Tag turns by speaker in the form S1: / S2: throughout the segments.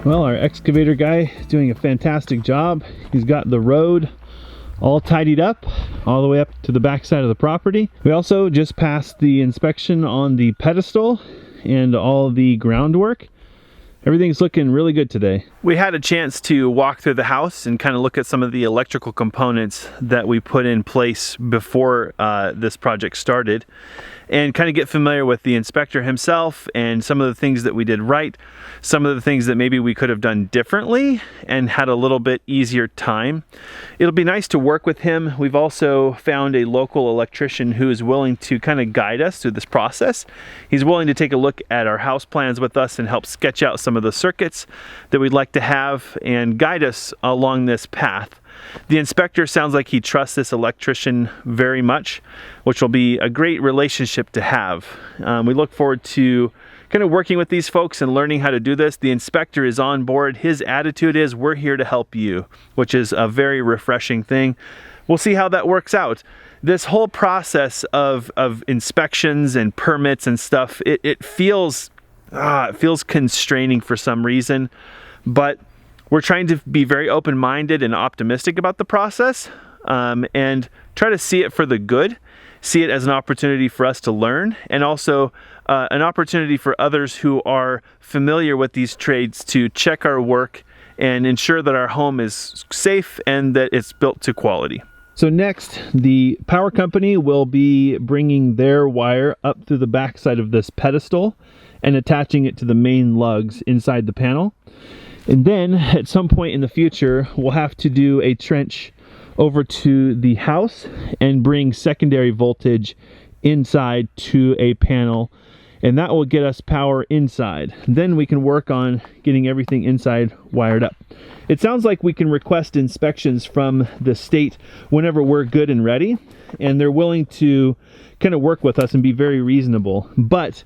S1: Well, our excavator guy is doing a fantastic job. He's got the road all tidied up all the way up to the back side of the property. We also just passed the inspection on the pedestal and all the groundwork. Everything's looking really good today. We had a chance to walk through the house and kind of look at some of the electrical components that we put in place before this project started, and kind of get familiar with the inspector himself and some of the things that we did right, some of the things that maybe we could have done differently and had a little bit easier time. It'll be nice to work with him. We've also found a local electrician who is willing to kind of guide us through this process. He's willing to take a look at our house plans with us and help sketch out some of the circuits that we'd like to have and guide us along this path. The inspector sounds like he trusts this electrician very much, which will be a great relationship to have. We look forward to kind of working with these folks and learning how to do this. The inspector is on board. His attitude is, we're here to help you, which is a very refreshing thing. We'll see how that works out. This whole process of inspections and permits and stuff, it feels constraining for some reason, but we're trying to be very open-minded and optimistic about the process, and try to see it for the good, see it as an opportunity for us to learn, and also an opportunity for others who are familiar with these trades to check our work and ensure that our home is safe and that it's built to quality. So next, the power company will be bringing their wire up through the backside of this pedestal and attaching it to the main lugs inside the panel. And then at some point in the future, we'll have to do a trench over to the house and bring secondary voltage inside to a panel, and that will get us power inside. Then we can work on getting everything inside wired up. It sounds like we can request inspections from the state whenever we're good and ready, and they're willing to kind of work with us and be very reasonable. But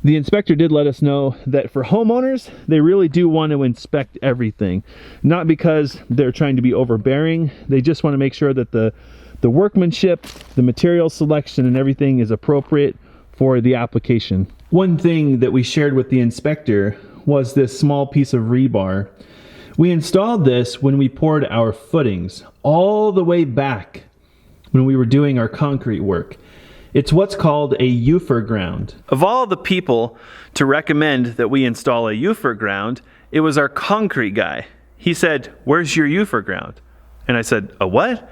S1: the inspector did let us know that for homeowners, they really do want to inspect everything. Not because they're trying to be overbearing, they just want to make sure that the workmanship, the material selection, and everything is appropriate for the application. One thing that we shared with the inspector was this small piece of rebar. We installed this when we poured our footings all the way back when we were doing our concrete work. It's what's called a UFER ground. Of all the people to recommend that we install a UFER ground, it was our concrete guy. He said, "Where's your UFER ground?" And I said, "A what?"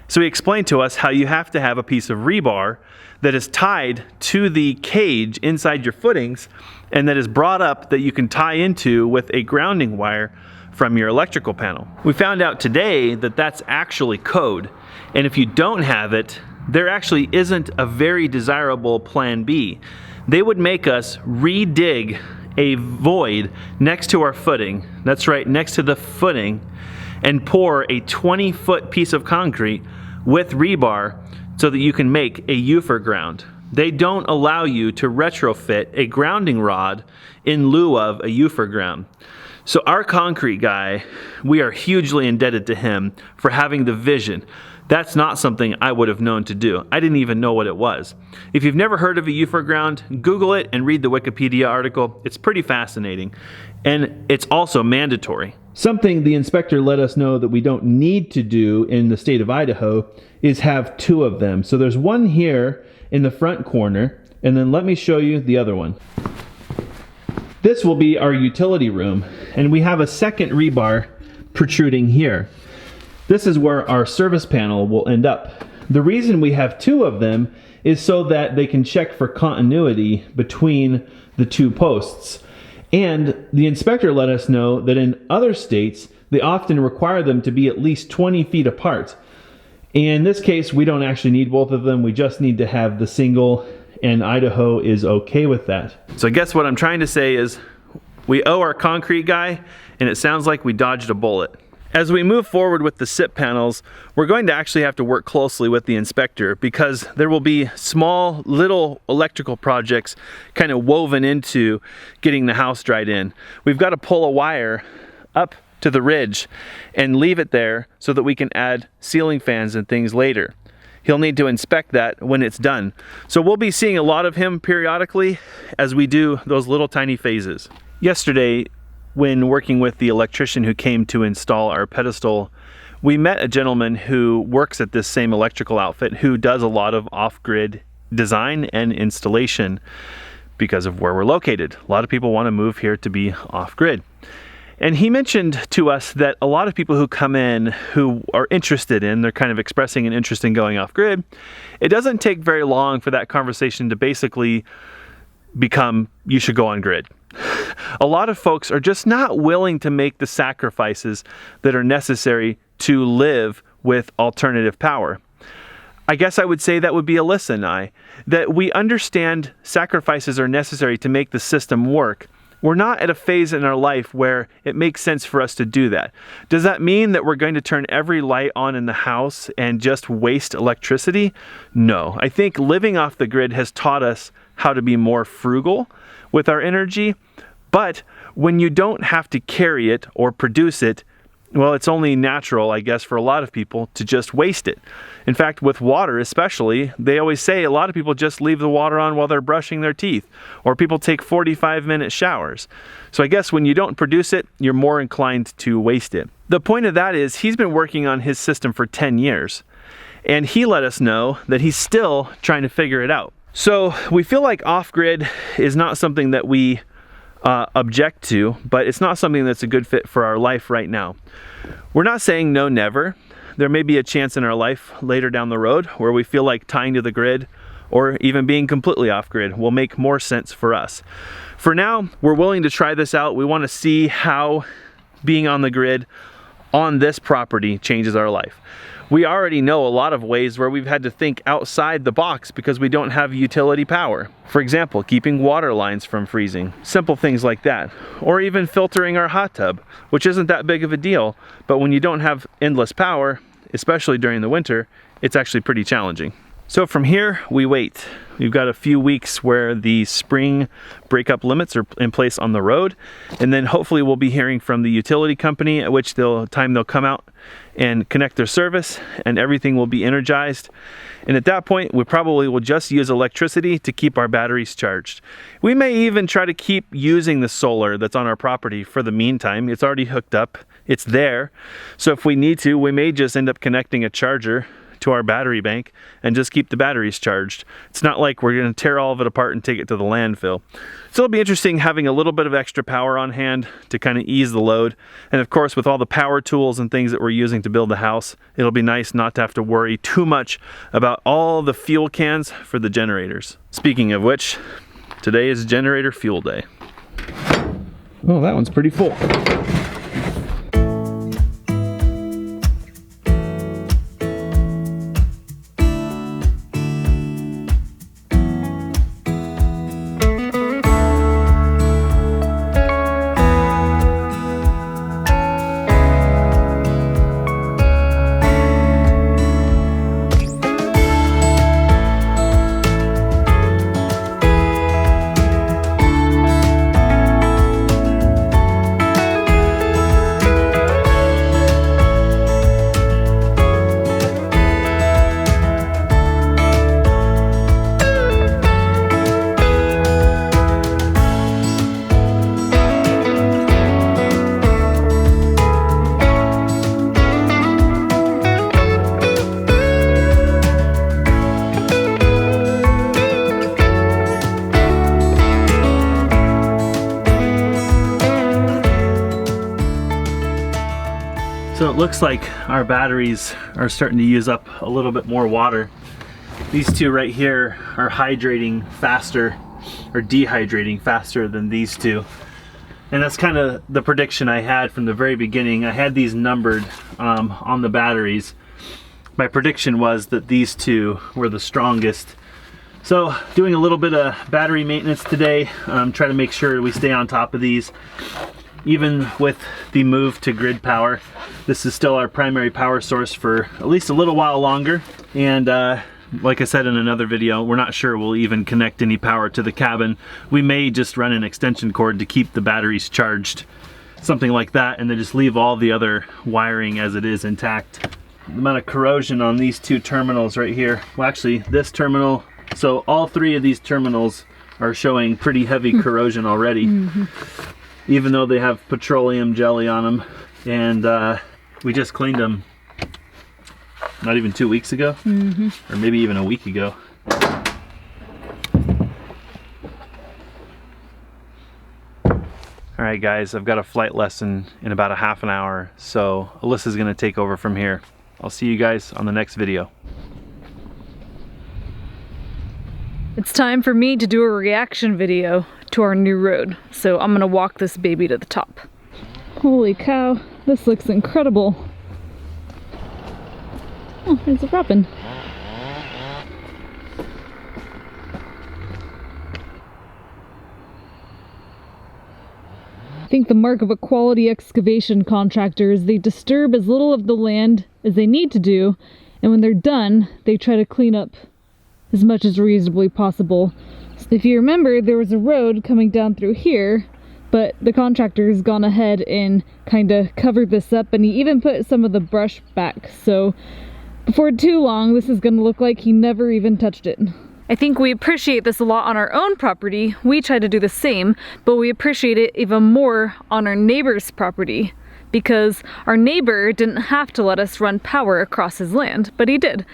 S1: So he explained to us how you have to have a piece of rebar that is tied to the cage inside your footings and that is brought up that you can tie into with a grounding wire from your electrical panel. We found out today that that's actually code, and if you don't have it, there actually isn't a very desirable plan B. They would make us re-dig a void next to our footing, that's right, next to the footing, and pour a 20-foot piece of concrete with rebar so that you can make a UFER ground. They don't allow you to retrofit a grounding rod in lieu of a UFER ground. So our concrete guy, we are hugely indebted to him for having the vision. That's not something I would have known to do. I didn't even know what it was. If you've never heard of a UFER ground, Google it and read the Wikipedia article. It's pretty fascinating. And it's also mandatory. Something the inspector let us know that we don't need to do in the state of Idaho is have two of them. So there's one here in the front corner, and then let me show you the other one. This will be our utility room, and we have a second rebar protruding here. This is where our service panel will end up. The reason we have two of them is so that they can check for continuity between the two posts. And the inspector let us know that in other states, they often require them to be at least 20 feet apart. In this case, we don't actually need both of them. We just need to have the single, and Idaho is okay with that. So I guess what I'm trying to say is we owe our concrete guy, and it sounds like we dodged a bullet. As we move forward with the SIP panels, we're going to actually have to work closely with the inspector because there will be small little electrical projects kind of woven into getting the house dried in. We've got to pull a wire up to the ridge and leave it there so that we can add ceiling fans and things later. He'll need to inspect that when it's done. So we'll be seeing a lot of him periodically as we do those little tiny phases. Yesterday, when working with the electrician who came to install our pedestal, we met a gentleman who works at this same electrical outfit who does a lot of off-grid design and installation because of where we're located. A lot of people want to move here to be off-grid. And he mentioned to us that a lot of people who come in who are interested in, they're kind of expressing an interest in going off-grid, it doesn't take very long for that conversation to basically become, you should go on grid. A lot of folks are just not willing to make the sacrifices that are necessary to live with alternative power. I guess I would say that would be a listen, that we understand sacrifices are necessary to make the system work. We're not at a phase in our life where it makes sense for us to do that. Does that mean that we're going to turn every light on in the house and just waste electricity? No. I think living off the grid has taught us how to be more frugal with our energy, but when you don't have to carry it or produce it, well, it's only natural, I guess, for a lot of people to just waste it. In fact, with water especially, they always say a lot of people just leave the water on while they're brushing their teeth, or people take 45-minute showers. So I guess when you don't produce it, you're more inclined to waste it. The point of that is he's been working on his system for 10 years, and he let us know that he's still trying to figure it out. So we feel like off-grid is not something that we object to, but it's not something that's a good fit for our life right now. We're not saying no, never. There may be a chance in our life later down the road where we feel like tying to the grid or even being completely off-grid will make more sense for us. For now, we're willing to try this out. We want to see how being on the grid on this property changes our life. We already know a lot of ways where we've had to think outside the box because we don't have utility power. For example, keeping water lines from freezing, simple things like that. Or even filtering our hot tub, which isn't that big of a deal, but when you don't have endless power, especially during the winter, it's actually pretty challenging. So from here, we wait. We've got a few weeks where the spring breakup limits are in place on the road, and then hopefully we'll be hearing from the utility company, at which time they'll come out and connect their service, and everything will be energized. And at that point, we probably will just use electricity to keep our batteries charged. We may even try to keep using the solar that's on our property for the meantime. It's already hooked up, it's there. So if we need to, we may just end up connecting a charger to our battery bank and just keep the batteries charged. It's not like we're going to tear all of it apart and take it to the landfill. So it'll be interesting having a little bit of extra power on hand to kind of ease the load. And of course, with all the power tools and things that we're using to build the house, it'll be nice not to have to worry too much about all the fuel cans for the generators. Speaking of which, today is generator fuel day. Oh, that one's pretty full. So it looks like our batteries are starting to use up a little bit more water. These two right here are hydrating faster, or dehydrating faster than these two. And that's kind of the prediction I had from the very beginning. I had these numbered on the batteries. My prediction was that these two were the strongest. So doing a little bit of battery maintenance today, try to make sure we stay on top of these. Even with the move to grid power, this is still our primary power source for at least a little while longer. And like I said in another video, we're not sure we'll even connect any power to the cabin. We may just run an extension cord to keep the batteries charged, something like that, and then just leave all the other wiring as it is intact. The amount of corrosion on these two terminals right here, well actually this terminal, so all three of these terminals are showing pretty heavy corrosion already. even though they have petroleum jelly on them. And we just cleaned them not even 2 weeks ago, or maybe even a week ago. All right guys, I've got a flight lesson in about a half an hour, so Alyssa's gonna take over from here. I'll see you guys on the next video.
S2: It's time for me to do a reaction video to our new road, so I'm gonna walk this baby to the top. Holy cow, this looks incredible. Oh, there's a robin. I think the mark of a quality excavation contractor is they disturb as little of the land as they need to do, and when they're done, they try to clean up as much as reasonably possible. If you remember, there was a road coming down through here, but the contractor has gone ahead and kind of covered this up, and he even put some of the brush back, so before too long this is going to look like he never even touched it. I think we appreciate this a lot on our own property. We try to do the same, but we appreciate it even more on our neighbor's property, because our neighbor didn't have to let us run power across his land, but he did.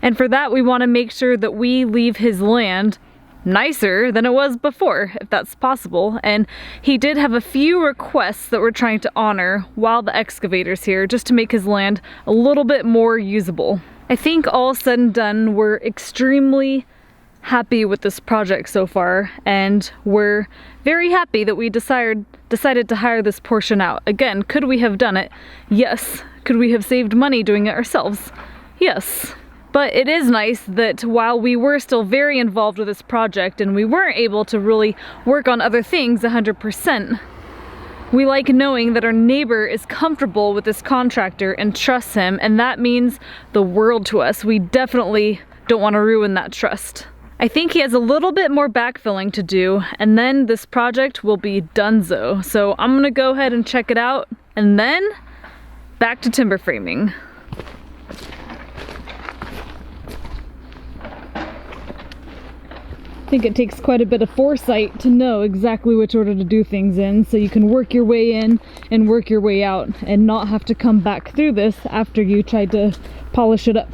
S2: And for that, we want to make sure that we leave his land nicer than it was before, if that's possible. And he did have a few requests that we're trying to honor while the excavator's here, just to make his land a little bit more usable. I think all said and done, we're extremely happy with this project so far, and we're very happy that we decided to hire this portion out. Again, could we have done it? Yes. Could we have saved money doing it ourselves? Yes. But it is nice that while we were still very involved with this project and we weren't able to really work on other things 100%, we like knowing that our neighbor is comfortable with this contractor and trusts him, and that means the world to us. We definitely don't want to ruin that trust. I think he has a little bit more backfilling to do, and then this project will be donezo. So I'm gonna go ahead and check it out, and then back to timber framing. I think it takes quite a bit of foresight to know exactly which order to do things in, so you can work your way in and work your way out and not have to come back through this after you tried to polish it up.